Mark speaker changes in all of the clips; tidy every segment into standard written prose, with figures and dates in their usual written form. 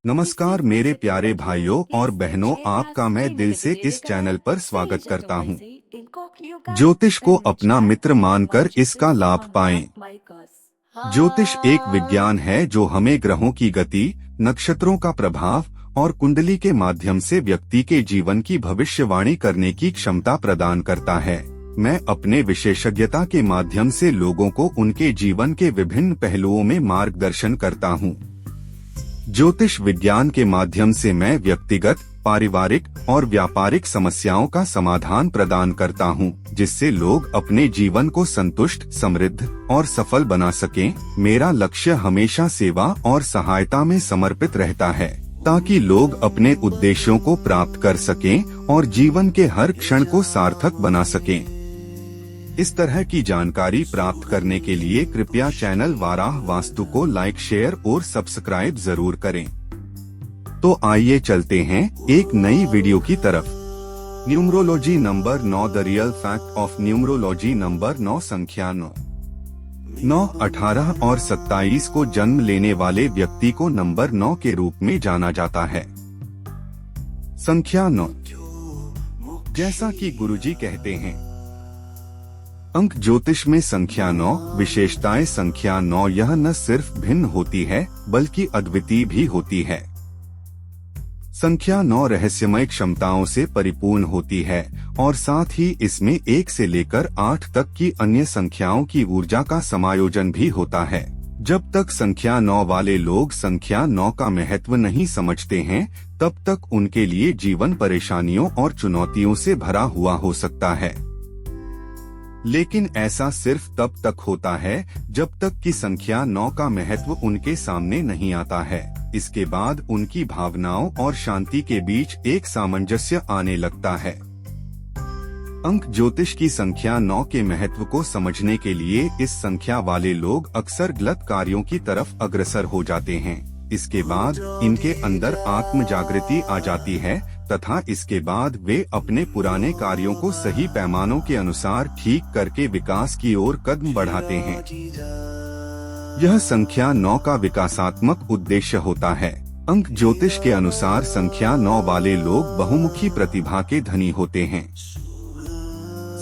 Speaker 1: नमस्कार मेरे प्यारे भाइयों और बहनों, आपका मैं दिल से इस चैनल पर स्वागत करता हूं। ज्योतिष को अपना मित्र मानकर इसका लाभ पाएं। ज्योतिष एक विज्ञान है जो हमें ग्रहों की गति, नक्षत्रों का प्रभाव और कुंडली के माध्यम से व्यक्ति के जीवन की भविष्यवाणी करने की क्षमता प्रदान करता है। मैं अपने विशेषज्ञता के माध्यम से लोगों को उनके जीवन के विभिन्न पहलुओं में मार्गदर्शन करता हूं। ज्योतिष विज्ञान के माध्यम से मैं व्यक्तिगत, पारिवारिक और व्यापारिक समस्याओं का समाधान प्रदान करता हूं, जिससे लोग अपने जीवन को संतुष्ट, समृद्ध और सफल बना सकें। मेरा लक्ष्य हमेशा सेवा और सहायता में समर्पित रहता है, ताकि लोग अपने उद्देश्यों को प्राप्त कर सकें और जीवन के हर क्षण को सार्थक बना सकें। इस तरह की जानकारी प्राप्त करने के लिए कृपया चैनल वाराह वास्तु को लाइक, शेयर और सब्सक्राइब जरूर करें। तो आइए चलते हैं एक नई वीडियो की तरफ। Numerology number 9, the real fact of numerology number 9। संख्या 9, 18 और 27 को जन्म लेने वाले व्यक्ति को नंबर 9 के रूप में जाना जाता है। संख्या 9, जैसा कि गुरुजी कहते हैं, अंक ज्योतिष में संख्या 9 विशेषताएं। संख्या 9 यह न सिर्फ भिन्न होती है बल्कि अद्वितीय भी होती है। संख्या 9 रहस्यमय क्षमताओं से परिपूर्ण होती है और साथ ही इसमें 1 से लेकर 8 तक की अन्य संख्याओं की ऊर्जा का समायोजन भी होता है। जब तक संख्या 9 वाले लोग संख्या 9 का महत्व नहीं समझते हैं, तब तक उनके लिए जीवन परेशानियों और चुनौतियों से भरा हुआ हो सकता है। लेकिन ऐसा सिर्फ तब तक होता है जब तक कि संख्या 9 का महत्व उनके सामने नहीं आता है। इसके बाद उनकी भावनाओं और शांति के बीच एक सामंजस्य आने लगता है। अंक ज्योतिष की संख्या 9 के महत्व को समझने के लिए इस संख्या वाले लोग अक्सर गलत कार्यों की तरफ अग्रसर हो जाते हैं। इसके बाद इनके अंदर आत्म जागृति आ जाती है तथा इसके बाद वे अपने पुराने कार्यों को सही पैमानों के अनुसार ठीक करके विकास की ओर कदम बढ़ाते हैं। यह संख्या 9 का विकासात्मक उद्देश्य होता है। अंक ज्योतिष के अनुसार संख्या 9 वाले लोग बहुमुखी प्रतिभा के धनी होते हैं।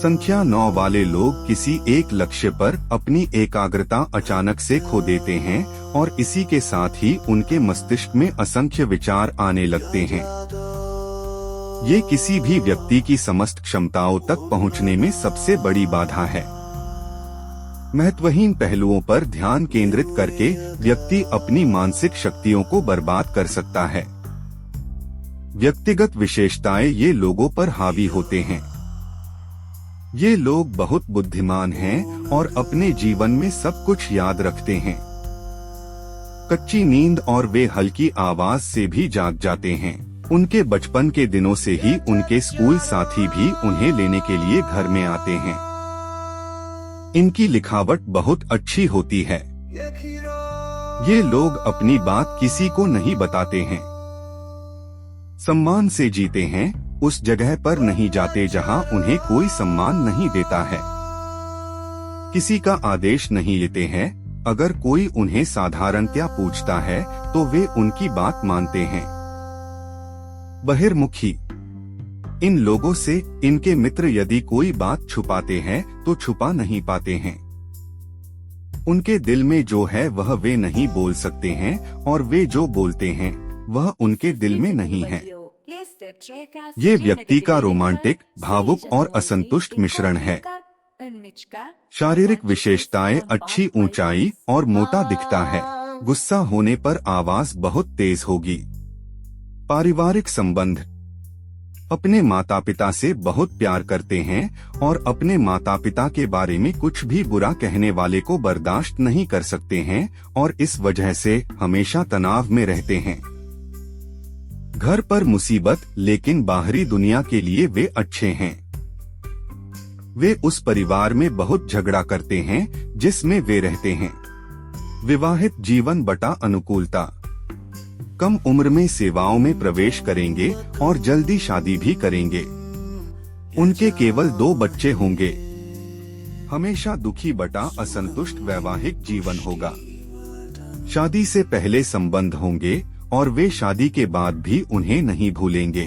Speaker 1: संख्या 9 वाले लोग किसी एक लक्ष्य पर अपनी एकाग्रता अचानक से खो देते हैं और इसी के साथ ही उनके मस्तिष्क में असंख्य विचार आने लगते हैं। ये किसी भी व्यक्ति की समस्त क्षमताओं तक पहुंचने में सबसे बड़ी बाधा है। महत्वहीन पहलुओं पर ध्यान केंद्रित करके व्यक्ति अपनी मानसिक शक्तियों को बर्बाद कर सकता है। व्यक्तिगत विशेषताएं ये लोगों पर हावी होते हैं। ये लोग बहुत बुद्धिमान हैं और अपने जीवन में सब कुछ याद रखते हैं। कच्ची नींद और वे हल्की आवाज से भी जाग जाते हैं। उनके बचपन के दिनों से ही उनके स्कूल साथी भी उन्हें लेने के लिए घर में आते हैं। इनकी लिखावट बहुत अच्छी होती है। ये लोग अपनी बात किसी को नहीं बताते हैं। सम्मान से जीते हैं, उस जगह पर नहीं जाते जहां उन्हें कोई सम्मान नहीं देता है। किसी का आदेश नहीं लेते हैं। अगर कोई उन्हें साधारणतया पूछता है तो वे उनकी बात मानते हैं। बहिर्मुखी, इन लोगों से इनके मित्र यदि कोई बात छुपाते हैं तो छुपा नहीं पाते हैं। उनके दिल में जो है वह वे नहीं बोल सकते हैं और वे जो बोलते हैं वह उनके दिल में नहीं है। ये व्यक्ति का रोमांटिक, भावुक और असंतुष्ट मिश्रण है। शारीरिक विशेषताएं अच्छी ऊंचाई और मोटा दिखता है। गुस्सा होने पर आवाज बहुत तेज होगी। पारिवारिक संबंध, अपने माता पिता से बहुत प्यार करते हैं और अपने माता पिता के बारे में कुछ भी बुरा कहने वाले को बर्दाश्त नहीं कर सकते हैं और इस वजह से हमेशा तनाव में रहते हैं। घर पर मुसीबत, लेकिन बाहरी दुनिया के लिए वे अच्छे हैं। वे उस परिवार में बहुत झगड़ा करते हैं जिसमें वे रहते हैं। विवाहित जीवन बटा अनुकूलता, कम उम्र में सेवाओं में प्रवेश करेंगे और जल्दी शादी भी करेंगे। उनके केवल 2 बच्चे होंगे। हमेशा दुखी बटा असंतुष्ट वैवाहिक जीवन होगा। शादी से पहले संबंध होंगे और वे शादी के बाद भी उन्हें नहीं भूलेंगे।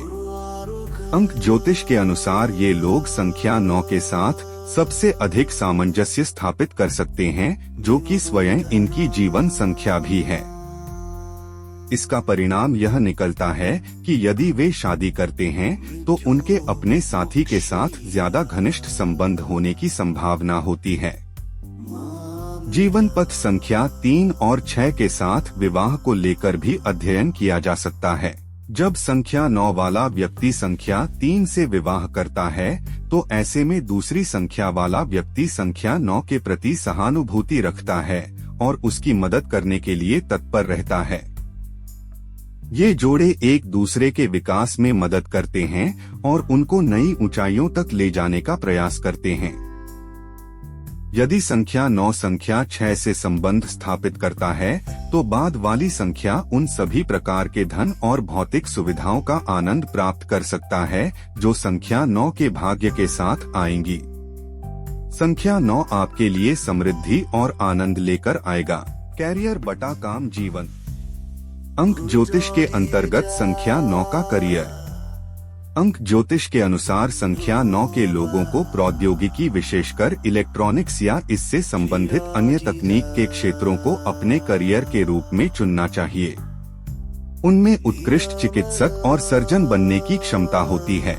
Speaker 1: अंक ज्योतिष के अनुसार ये लोग संख्या 9 के साथ सबसे अधिक सामंजस्य स्थापित कर सकते हैं, जो कि स्वयं इनकी जीवन संख्या भी है। इसका परिणाम यह निकलता है कि यदि वे शादी करते हैं तो उनके अपने साथी के साथ ज्यादा घनिष्ठ संबंध होने की संभावना होती है। जीवन पथ संख्या 3 और 6 के साथ विवाह को लेकर भी अध्ययन किया जा सकता है। जब संख्या 9 वाला व्यक्ति संख्या 3 से विवाह करता है तो ऐसे में दूसरी संख्या वाला व्यक्ति संख्या 9 के प्रति सहानुभूति रखता है और उसकी मदद करने के लिए तत्पर रहता है। ये जोड़े एक दूसरे के विकास में मदद करते हैं और उनको नई ऊंचाइयों तक ले जाने का प्रयास करते हैं। यदि संख्या 9 संख्या 6 से संबंध स्थापित करता है तो बाद वाली संख्या उन सभी प्रकार के धन और भौतिक सुविधाओं का आनंद प्राप्त कर सकता है जो संख्या 9 के भाग्य के साथ आएंगी। संख्या 9 आपके लिए समृद्धि और आनंद लेकर आएगा। कैरियर बटा काम जीवन। अंक ज्योतिष के अंतर्गत संख्या 9 का करियर। अंक ज्योतिष के अनुसार संख्या 9 के लोगों को प्रौद्योगिकी विशेषकर इलेक्ट्रॉनिक्स या इससे संबंधित अन्य तकनीक के क्षेत्रों को अपने करियर के रूप में चुनना चाहिए। उनमें उत्कृष्ट चिकित्सक और सर्जन बनने की क्षमता होती है।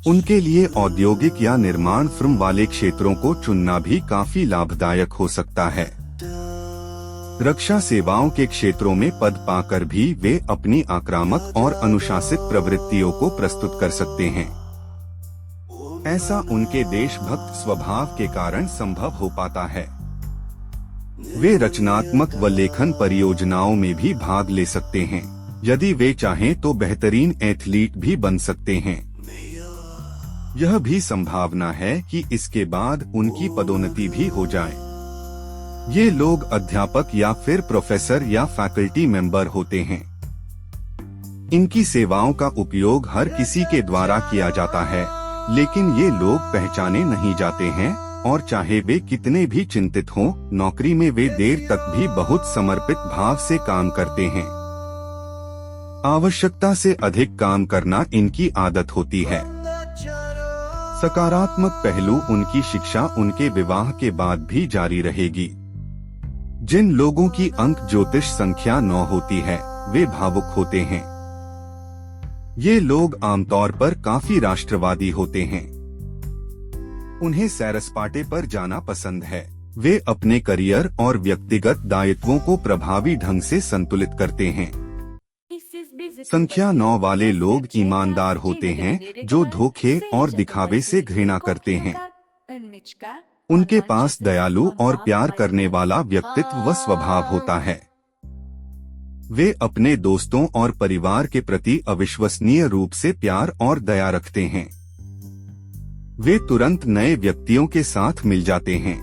Speaker 1: उनके लिए औद्योगिक या निर्माण फर्म वाले क्षेत्रों को चुनना भी काफी लाभदायक हो सकता है। रक्षा सेवाओं के क्षेत्रों में पद पाकर भी वे अपनी आक्रामक और अनुशासित प्रवृत्तियों को प्रस्तुत कर सकते हैं। ऐसा उनके देशभक्त स्वभाव के कारण संभव हो पाता है। वे रचनात्मक व लेखन परियोजनाओं में भी भाग ले सकते हैं। यदि वे चाहें तो बेहतरीन एथलीट भी बन सकते हैं। यह भी संभावना है कि इसके बाद उनकी पदोन्नति भी हो जाए। ये लोग अध्यापक या फिर प्रोफेसर या फैकल्टी मेंबर होते हैं। इनकी सेवाओं का उपयोग हर किसी के द्वारा किया जाता है, लेकिन ये लोग पहचाने नहीं जाते हैं और चाहे वे कितने भी चिंतित हों, नौकरी में वे देर तक भी बहुत समर्पित भाव से काम करते हैं। आवश्यकता से अधिक काम करना इनकी आदत होती है। सकारात्मक पहलू उनकी शिक्षा उनके विवाह के बाद भी जारी रहेगी। जिन लोगों की अंक ज्योतिष संख्या 9 होती है वे भावुक होते हैं। ये लोग आमतौर पर काफी राष्ट्रवादी होते हैं। उन्हें सैर-सपाटे पर जाना पसंद है। वे अपने करियर और व्यक्तिगत दायित्वों को प्रभावी ढंग से संतुलित करते हैं। संख्या 9 वाले लोग ईमानदार होते हैं जो धोखे और दिखावे से घृणा करते हैं। उनके पास दयालु और प्यार करने वाला व्यक्तित्व व स्वभाव होता है। वे अपने दोस्तों और परिवार के प्रति अविश्वसनीय रूप से प्यार और दया रखते हैं। वे तुरंत नए व्यक्तियों के साथ मिल जाते हैं।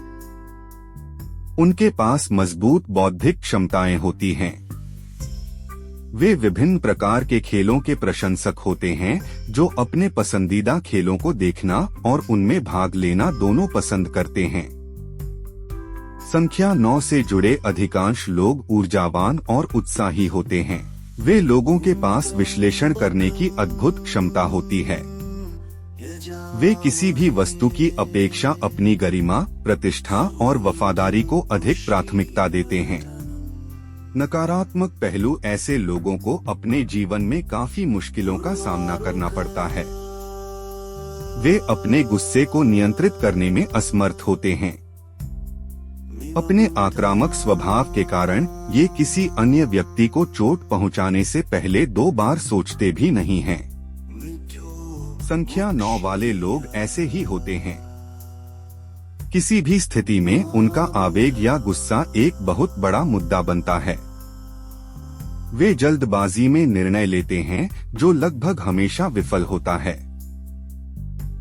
Speaker 1: उनके पास मजबूत बौद्धिक क्षमताएं होती हैं। वे विभिन्न प्रकार के खेलों के प्रशंसक होते हैं जो अपने पसंदीदा खेलों को देखना और उनमें भाग लेना दोनों पसंद करते हैं। संख्या 9 से जुड़े अधिकांश लोग ऊर्जावान और उत्साही होते हैं। वे लोगों के पास विश्लेषण करने की अद्भुत क्षमता होती है। वे किसी भी वस्तु की अपेक्षा अपनी गरिमा, प्रतिष्ठा और वफादारी को अधिक प्राथमिकता देते हैं। नकारात्मक पहलू ऐसे लोगों को अपने जीवन में काफी मुश्किलों का सामना करना पड़ता है। वे अपने गुस्से को नियंत्रित करने में असमर्थ होते हैं। अपने आक्रामक स्वभाव के कारण ये किसी अन्य व्यक्ति को चोट पहुंचाने से पहले 2 बार सोचते भी नहीं हैं। संख्या 9 वाले लोग ऐसे ही होते हैं। किसी भी स्थिति में उनका आवेग या गुस्सा एक बहुत बड़ा मुद्दा बनता है। वे जल्दबाजी में निर्णय लेते हैं जो लगभग हमेशा विफल होता है।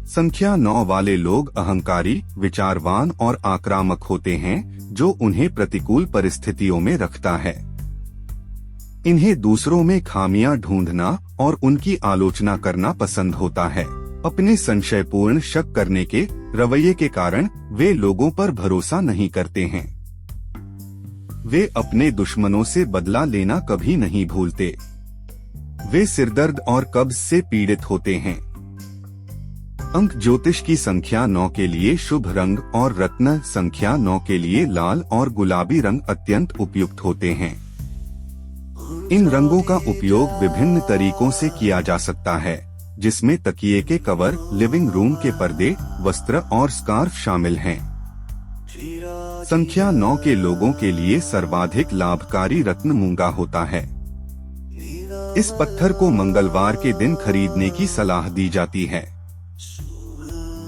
Speaker 1: संख्या 9 वाले लोग अहंकारी, विचारवान और आक्रामक होते हैं जो उन्हें प्रतिकूल परिस्थितियों में रखता है। इन्हें दूसरों में खामियां ढूंढना और उनकी आलोचना करना पसंद होता है। अपने संशयपूर्ण शक करने के रवैये के कारण वे लोगों पर भरोसा नहीं करते हैं। वे अपने दुश्मनों से बदला लेना कभी नहीं भूलते। वे सिरदर्द और कब्ज से पीड़ित होते हैं। अंक ज्योतिष की संख्या 9 के लिए शुभ रंग और रत्न संख्या 9 के लिए लाल और गुलाबी रंग अत्यंत उपयुक्त होते हैं। इन रंगों का उपयोग विभिन्न तरीकों से किया जा सकता है, जिसमें तकिए के कवर, लिविंग रूम के पर्दे, वस्त्र और स्कार्फ शामिल हैं। संख्या 9 के लोगों के लिए सर्वाधिक लाभकारी रत्न मूंगा होता है। इस पत्थर को मंगलवार के दिन खरीदने की सलाह दी जाती है।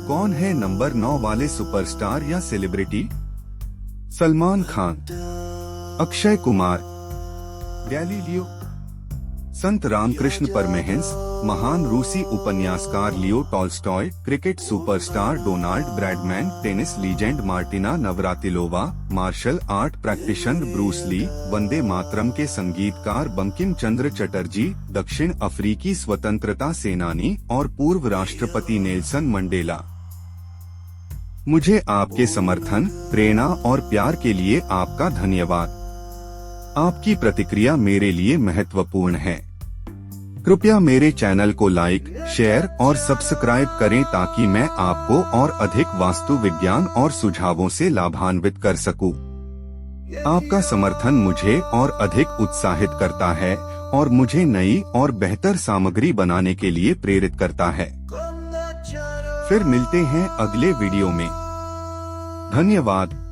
Speaker 1: कौन है नंबर 9 वाले सुपरस्टार या सेलिब्रिटी? सलमान खान, अक्षय कुमार, गैलीलियो, संत रामकृष्ण परमहंस, महान रूसी उपन्यासकार Leo Tolstoy, cricket superstar Donald Bradman, tennis legend Martina Navratilova, martial art practitioner Bruce Lee, Vande Mataram के संगीतकार बंकिम चंद्र चटर्जी, दक्षिण अफ्रीकी स्वतंत्रता सेनानी और पूर्व राष्ट्रपति नेल्सन मंडेला। मुझे आपके समर्थन, प्रेरणा और प्यार के लिए आपका धन्यवाद। आपकी प्रतिक्रिया मेरे लिए महत्वपूर्ण है। कृपया मेरे चैनल को लाइक, शेयर और सब्सक्राइब करें ताकि मैं आपको और अधिक वास्तु विज्ञान और सुझावों से लाभान्वित कर सकूं। आपका समर्थन मुझे और अधिक उत्साहित करता है और मुझे नई और बेहतर सामग्री बनाने के लिए प्रेरित करता है। फिर मिलते हैं अगले वीडियो में। धन्यवाद।